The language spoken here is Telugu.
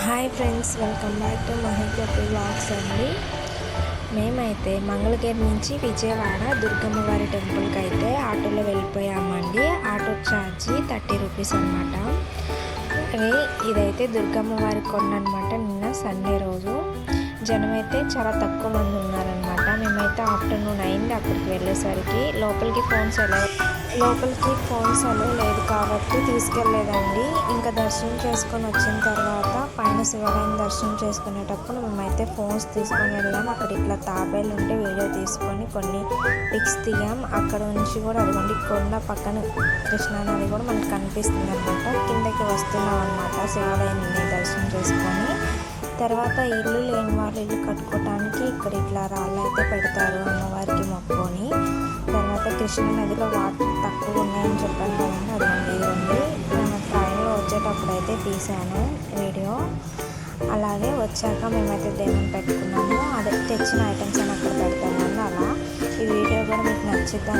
Hi friends, welcome back to Mahesh vlogs అండి. మేమైతే మంగళగిరి నుంచి విజయవాడ దుర్గమ్మ వారి టెంపుల్కి అయితే ఆటోలో వెళ్ళిపోయామండి. ఆటో ఛార్జీ 30 రూపీస్ అనమాట. ఇదైతే దుర్గమ్మ వారి కొండ అనమాట. నిన్న సండే రోజు జనం అయితే చాలా తక్కువ మంది ఉన్నారనమాట. మేమైతే ఆఫ్టర్నూన్ అయింది అక్కడికి వెళ్ళేసరికి. లోపలికి ఫోన్స్ అలో లేదు కాబట్టి తీసుకెళ్ళలేదండి. ఇంకా దర్శనం చేసుకొని వచ్చిన తర్వాత పైన శివాలయం దర్శనం చేసుకునేటప్పుడు మేమైతే ఫోన్స్ తీసుకొని వెళ్ళాం. అక్కడ ఇట్లా తాబేలు ఉంటే వీడియో తీసుకొని కొన్ని పిక్స్ తీయాం. అక్కడ నుంచి కూడా అదిగోండి కొండ పక్కన కృష్ణానది కూడా మనకు కనిపిస్తుంది అనమాట. కిందకి వస్తున్నాం అనమాట శివాలయాన్ని దర్శనం చేసుకొని. తర్వాత ఇల్లు లేని వాళ్ళు ఇల్లు కట్టుకోవటానికి ఇక్కడ ఇట్లా రాళ్ళు అయితే పెడతారు అమ్మవారికి మొక్కుకొని. తర్వాత కృష్ణ నదిలో వాటర్ తక్కువ ఉన్నాయని చెప్పాను కదండి, అది ఉంది. నేను ట్రైన్లో వచ్చేటప్పుడు అయితే తీసాను వీడియో. అలాగే వచ్చాక మేమైతే దేవుని పెట్టుకున్నాము. అదే తెచ్చిన ఐటమ్స్